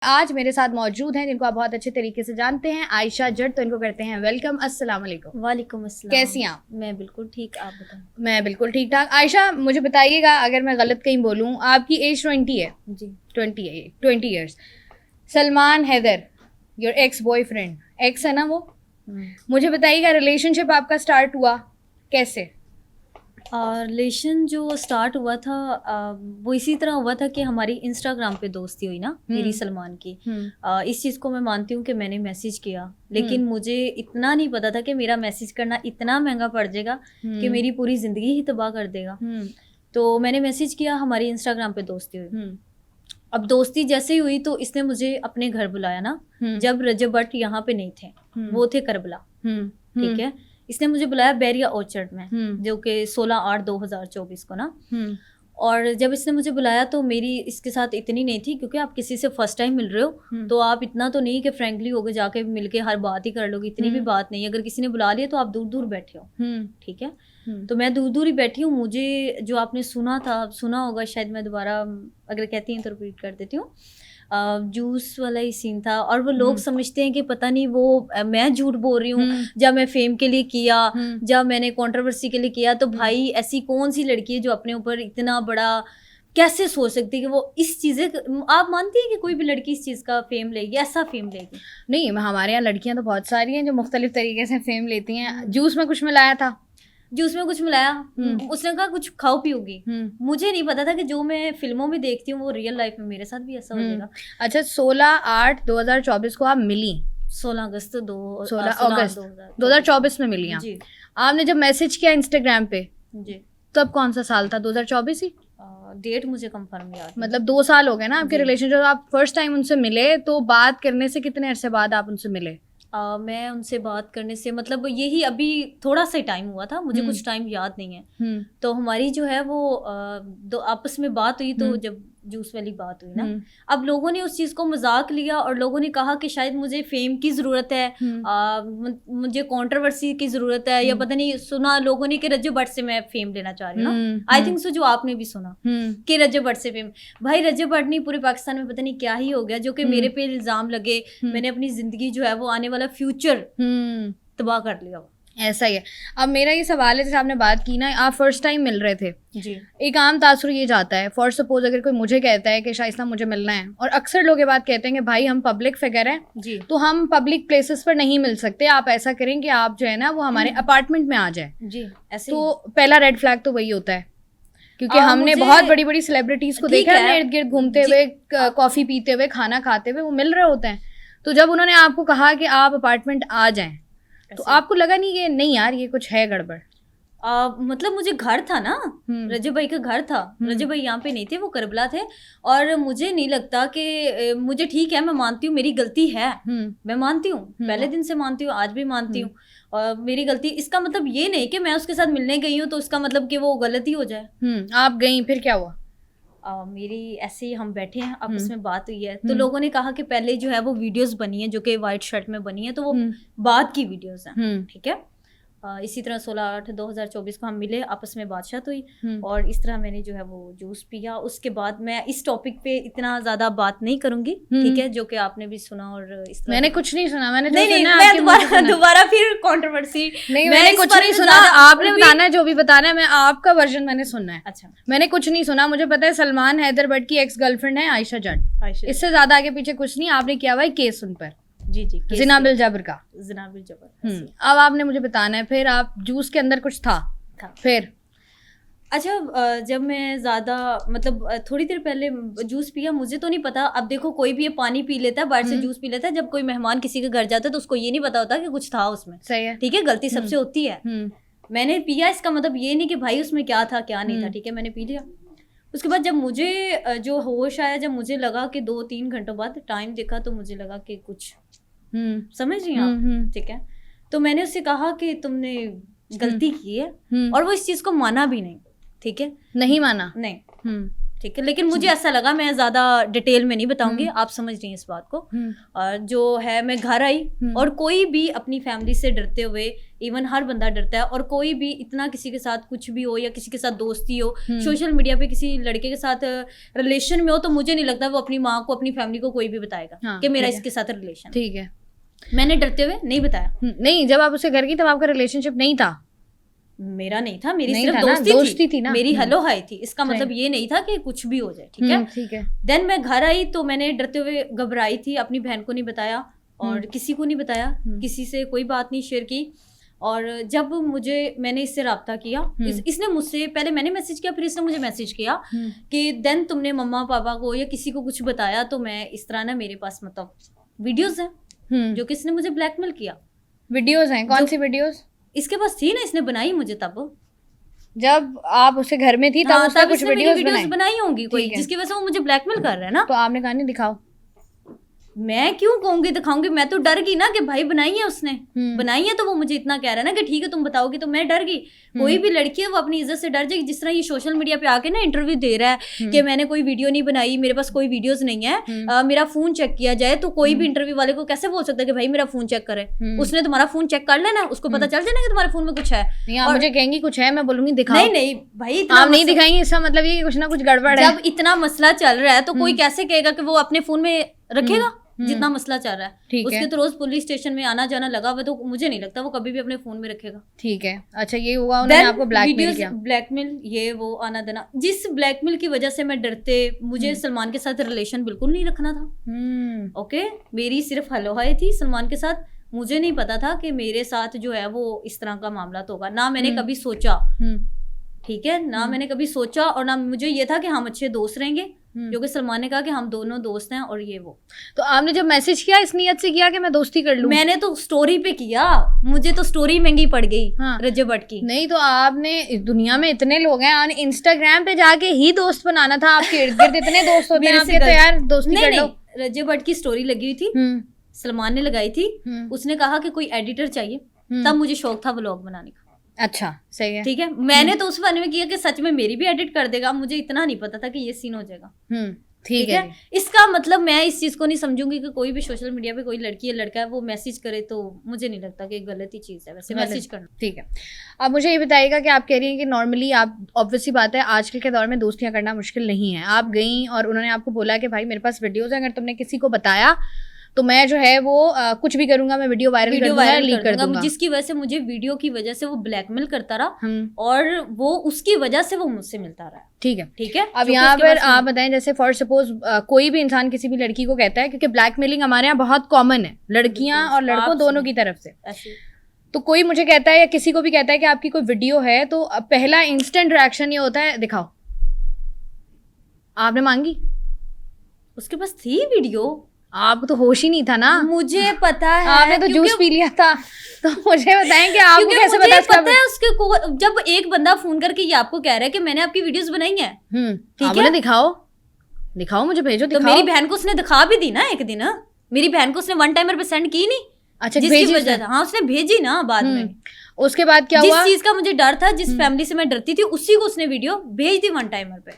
आज मेरे साथ मौजूद हैं जिनको आप बहुत अच्छे तरीके से जानते हैं, आयशा जट। तो इनको करते हैं वेलकम। अस्सलाम वालेकुम। वालेकुम अस्सलाम। कैसी हैं आप? मैं बिल्कुल ठीक, आप बताएं। मैं बिल्कुल ठीक ठाक। आयशा मुझे बताइएगा अगर मैं गलत कहीं बोलूँ, आपकी एज 20 है? जी 20 years. Salman Haider, your ex boyfriend, ex है ना वो, मुझे बताइएगा रिलेशनशिप आपका स्टार्ट हुआ कैसे? रिलेशन जो स्टार्ट हुआ था वो इसी तरह हुआ था कि हमारी इंस्टाग्राम पे दोस्ती हुई ना मेरी सलमान की। इस चीज़ को मैं मानती हूँ कि मैंने मैसेज किया, लेकिन मुझे इतना नहीं पता था कि मेरा मैसेज करना इतना महंगा पड़ जाएगा कि मेरी पूरी ज़िंदगी ही तबाह कर देगा। तो मैंने मैसेज किया, हमारी इंस्टाग्राम पे दोस्ती हुई। अब दोस्ती जैसे ही हुई तो इसने मुझे अपने घर बुलाया ना, जब रजब भट्ट यहाँ पे नहीं थे, वो थे करबला। ठीक है, इसने मुझे बुलाया बैरिया ऑर्चर्ड में, जो कि 16/8/2024 को ना। और जब इसने मुझे बुलाया तो मेरी इसके साथ इतनी नहीं थी, क्योंकि आप किसी से फर्स्ट टाइम मिल रहे हो तो आप इतना तो नहीं कि फ्रेंकली होकर जाके मिलके हर बात ही कर लोगे, इतनी भी बात नहीं। अगर किसी ने बुला लिया तो आप दूर दूर बैठे हो, ठीक है। तो मैं दूर दूर ही बैठी हूँ। मुझे जो आपने सुना होगा शायद, मैं दोबारा अगर कहती हैं तो रिपीट कर देती हूँ। जूस वाला ही सीन था, और वो लोग समझते हैं कि पता नहीं वो मैं झूठ बोल रही हूँ, जब मैं फेम के लिए किया, जब मैंने कंट्रोवर्सी के लिए किया। तो भाई ऐसी कौन सी लड़की है जो अपने ऊपर इतना बड़ा कैसे सोच सकती है कि वो इस चीज़ें, आप मानती हैं कि कोई भी लड़की इस चीज़ का फेम लेगी, ऐसा फेम लेगी? नहीं, हमारे यहाँ लड़कियां तो बहुत सारी हैं जो मुख्तलिफ तरीके से फेम लेती हैं। जूस में कुछ मिलाया था? जूस में कुछ मिलाया, उसने कहा कुछ खाओ पियोगी। मुझे नहीं पता था कि जो मैं फिल्मों में देखती हूँ वो रियल लाइफ में मेरे साथ भी ऐसा हो जाएगा। अच्छा, 16/8/2024 को आप मिली? 16 अगस्त 2024 में मिली आप? आपने जब मैसेज किया इंस्टाग्राम पे जी, तब कौन सा साल था? 2024 ही? डेट मुझे कंफर्म याद, मतलब 2 साल हो गए ना आपके रिलेशन। जब आप फर्स्ट टाइम उनसे मिले तो बात करने से कितने अरसे बाद आप उनसे मिले? मैं उनसे बात करने से मतलब यही अभी थोड़ा सा टाइम हुआ था, मुझे कुछ टाइम याद नहीं है। तो हमारी जो है वो दो आपस में बात हुई, तो जब जूस वाली बात हुई ना, अब लोगों ने उस चीज़ को मजाक लिया और लोगों ने कहा कि शायद मुझे फेम की ज़रूरत है, मुझे कंट्रोवर्सी की ज़रूरत है, या पता नहीं सुना लोगों ने कि रजब भट्ट से मैं फेम लेना चाह रही हूँ ना। आई थिंक सो जो आपने भी सुना कि रजब भट्ट से फेम। भाई रजब भट्ट नहीं, पूरे पाकिस्तान में पता नहीं क्या ही हो गया जो कि मेरे पे इल्ज़ाम लगे। मैंने अपनी ज़िंदगी जो है वो आने वाला फ्यूचर तबाह कर लिया। ऐसा ही है। अब मेरा ये सवाल है, जैसे आपने बात की ना, आप फर्स्ट टाइम मिल रहे थे जी, एक आम तासुर ये जाता है, फॉर सपोज अगर कोई मुझे कहता है कि शाइस्ता मुझे मिलना है, और अक्सर लोग ये बात कहते हैं कि भाई हम पब्लिक फिगर हैं जी, तो हम पब्लिक प्लेसेस पर नहीं मिल सकते, आप ऐसा करें कि आप जो है ना वो हमारे अपार्टमेंट में आ जाए जी। ऐसे तो पहला रेड फ्लैग तो वही होता है, क्योंकि हमने बहुत बड़ी बड़ी सेलिब्रिटीज को देखा है इर्द गिर्द घूमते हुए, कॉफी पीते हुए, खाना खाते हुए, वो मिल रहे होते हैं। तो जब उन्होंने आपको कहा कि आप अपार्टमेंट आ जाएं, तो आपको लगा नहीं कि नहीं यार ये कुछ है गड़बड़? मतलब मुझे घर था ना, रजब भाई का घर था। रजब भाई यहाँ पे नहीं थे, वो करबला थे। और मुझे नहीं लगता कि मुझे, ठीक है मैं मानती हूँ मेरी गलती है, मैं मानती हूँ, पहले दिन से मानती हूँ, आज भी मानती हूँ, और मेरी गलती। इसका मतलब ये नहीं कि मैं उसके साथ मिलने गई हूँ तो उसका मतलब कि वो गलती हो जाए। आप गई, फिर क्या हुआ? मेरी ऐसे ही हम बैठे हैं, आपस में बात हुई है, तो लोगों ने कहा कि पहले जो है वो वीडियोस बनी है जो कि वाइट शर्ट में बनी है, तो वो बाद की वीडियोस हैं, ठीक है। इसी तरह 16/8/2024 को हम मिले, आपस में बातचीत हुई, और इस तरह मैंने जो है वो जूस पिया। उसके बाद मैं इस टॉपिक पे इतना ज्यादा बात नहीं करूंगी, ठीक है, जो कि आपने भी सुना। और इस तरह मैंने कुछ नहीं सुना, मैंने मैं दोबारा फिर कंट्रोवर्सी नहीं, मैंने कुछ नहीं सुना। आपने बताना है जो भी बताना है, मैं आपका वर्जन मैंने सुनना है। अच्छा, मैंने कुछ नहीं सुना। मुझे पता है सलमान हैदर भट्ट की एक्स गर्लफ्रेंड है आयशा जट, इससे ज्यादा आगे पीछे कुछ नहीं। आपने किया हुआ है केस उन पर, जी जी, जिना बिल जबर का, जिना बिल जबर। अब आपने मुझे बताना है, फिर आप जूस के अंदर कुछ था फिर? अच्छा, जब मैं ज़्यादा मतलब थोड़ी देर पहले जूस पिया, मुझे तो नहीं पता। अब देखो कोई भी ये पानी पी लेता है, बाहर से जूस पी लेता है, जब कोई मेहमान किसी के घर जाता है तो उसको ये नहीं पता होता कि कुछ था उसमें। सही है, ठीक है, गलती सबसे होती है। मैंने पिया, इसका मतलब ये नहीं कि भाई उसमें क्या था क्या नहीं था, ठीक है, मैंने पी लिया। उसके बाद जब मुझे जो होश आया, जब मुझे लगा कि 2-3 घंटों बाद, टाइम देखा तो मुझे लगा कि कुछ समझ रही हैं आप, ठीक है। तो मैंने उससे कहा कि तुमने गलती की है, और वो इस चीज़ को माना भी नहीं, ठीक है, नहीं माना, नहीं। ठीक है, लेकिन मुझे ऐसा लगा, मैं ज्यादा डिटेल में नहीं बताऊंगी, आप समझ रही हैं इस बात को। और जो है, मैं घर आई और कोई भी अपनी फैमिली से डरते हुए, इवन हर बंदा डरता है, और कोई भी इतना किसी के साथ कुछ भी हो या किसी के साथ दोस्ती हो, सोशल मीडिया पे किसी लड़के के साथ रिलेशन में हो, तो मुझे नहीं लगता वो अपनी माँ को, अपनी फैमिली को कोई भी बताएगा कि मेरा इसके साथ रिलेशन। ठीक है, मैंने डरते हुए नहीं बताया। नहीं, जब आप उसके घर गई तब आपका रिलेशनशिप नहीं था? मेरा नहीं था, मेरी नहीं सिर्फ था ना, दोस्ती थी ना, मेरी हेलो हाय थी। इसका मतलब ये नहीं था कि कुछ भी हो जाए, ठीक है। ठीक है। देन मैं घर आई तो मैंने डरते हुए, घबराई थी, अपनी बहन को नहीं बताया और किसी को नहीं बताया, किसी से कोई बात नहीं शेयर की। और जब मैंने इससे राब्ता किया, इसने मुझसे पहले, मैंने मैसेज किया, फिर इसने मुझे मैसेज किया कि देन तुमने मम्मा पापा को या किसी को कुछ बताया तो मैं इस तरह ना, मेरे पास मतलब वीडियोस हैं जो किसने मुझे ब्लैकमेल किया। वीडियोस हैं? कौन सी वीडियोस? इसके पास थी ना, इसने बनाई मुझे तब, जब आप उसके घर में थी तब उसने कुछ वीडियोस बनाई होंगी कोई, जिसकी वजह से वो मुझे ब्लैकमेल कर रहा है ना। तो आपने कहा नहीं दिखाओ? मैं क्यों कहूंगी दिखाऊंगी, मैं तो डर गई ना कि भाई बनाई है उसने, बनाई है तो वो मुझे इतना कह रहा है ना कि ठीक है तुम बताओगी, तो मैं डर गई। कोई भी लड़की है वो अपनी इज्जत से डर जाएगी। जिस तरह ये सोशल मीडिया पे आके ना इंटरव्यू दे रहा है कि मैंने कोई वीडियो नहीं बनाई, मेरे पास कोई वीडियोस नहीं है, मेरा फोन चेक किया जाए, तो कोई भी इंटरव्यू वाले को कैसे बोल सकता है कि भाई मेरा फोन चेक करे? उसने तुम्हारा फोन चेक कर लेना, उसको पता चल जाएगा कि तुम्हारे फोन में कुछ है। और मुझे कहेंगी कुछ है, मैं बोलूंगी दिखाओ। नहीं भाई, आप नहीं दिखाएंगे, इसका मतलब ये कुछ ना कुछ गड़बड़ है। जब इतना मसला चल रहा है तो कोई कैसे कहेगा कि वो अपने फोन में रखेगा? जितना मसला चल रहा है उसके तो रोज पुलिस स्टेशन में आना जाना लगा हुआ, तो मुझे नहीं लगता वो कभी भी अपने फोन में रखेगा। ठीक है, अच्छा ये हुआ, उन्होंने आपको ब्लैकमेल किया? ब्लैकमेल, ये वो आना देना, जिस ब्लैकमेल की वजह से मैं डरते, मुझे सलमान के साथ रिलेशन बिल्कुल नहीं रखना था। ओके, मेरी सिर्फ हेलो हाय थी सलमान के साथ। मुझे नहीं पता था कि मेरे साथ जो है वो इस तरह का मामला तो होगा, ना मैंने कभी सोचा, ठीक है ना, मैंने कभी सोचा, और ना मुझे ये था कि हम अच्छे दोस्त रहेंगे, क्योंकि सलमान ने कहा कि हम दोनों दोस्त हैं और ये वो। तो आपने जब मैसेज किया इस नियत से किया कि मैं दोस्ती कर लूं? मैंने तो स्टोरी पे किया, मुझे तो स्टोरी महंगी पड़ गई। हाँ। रज्जे भट्ट की नहीं, तो आपने, इस दुनिया में इतने लोग हैं, इंस्टाग्राम पे जाके ही दोस्त बनाना था। आपके इर्द गिर्द इतने दोस्त होते हैं आपके, तो यार दोस्ती कर लो। रज्जे भट्ट की स्टोरी लगी हुई थी, सलमान ने लगाई थी, उसने कहा कि कोई एडिटर चाहिए, तब मुझे शौक था व्लॉग बनाने का। अच्छा, सही है, ठीक है। मैंने तो उस बारे में किया कि सच में मेरी भी एडिट कर देगा, मुझे इतना नहीं पता था कि ये सीन हो जाएगा। ठीक है। इसका मतलब मैं इस चीज को नहीं समझूंगी कि कोई भी सोशल मीडिया पे कोई लड़की या लड़का है वो मैसेज करे, तो मुझे नहीं लगता कि गलत ही चीज है वैसे मैसेज करना। ठीक है, अब मुझे ये बताइएगा कि आप कह रही हैं कि नॉर्मली आप, ऑब्वियसली बात है आजकल के दौर में दोस्तियां करना मुश्किल नहीं है। आप गई और उन्होंने आपको बोला कि भाई मेरे पास वीडियोज है, अगर तुमने किसी को बताया तो मैं जो है वो कुछ भी करूंगा, मैं वीडियो वायरल कर दूंगा, जिसकी वजह से मुझे वीडियो की वजह से वो ब्लैकमेल करता रहा और वो उसकी वजह से वो मुझसे मिलता रहा। ठीक है, ठीक है। अब यहाँ पर आप बताएं, जैसे फॉर सपोज कोई भी इंसान किसी भी लड़की को कहता है, क्योंकि ब्लैकमेलिंग हमारे यहाँ बहुत कॉमन है, लड़कियां और लड़कों दोनों की तरफ से। तो कोई मुझे कहता है या किसी को भी कहता है कि आपकी कोई वीडियो है, तो पहला इंस्टेंट रिएक्शन ये होता है दिखाओ। आपने मांगी? उसके पास थी वीडियो, आपको तो होश ही नहीं था ना। मुझे पता है, आपने तो जूस पी लिया था। तो मुझे बताएं कि आपको कैसे पता है उसके को, जब एक बंदा फोन करके ये आपको कह रहा है कि मैंने आपकी वीडियोस बनाई है, ठीक है, दिखाओ मुझे, भेजो, दिखाओ। तो मेरी बहन को उसने दिखा भी दी ना एक दिन, मेरी बहन को उसने वन टाइमर पे सेंड की नहीं। अच्छा, जिसकी वजह से, हाँ उसने भेजी ना बाद में। उसके बाद क्या हुआ? जिस चीज का मुझे डर था, जिस फैमिली से मैं डरती थी, उसी को उसने वीडियो भेज दी वन टाइमर पे।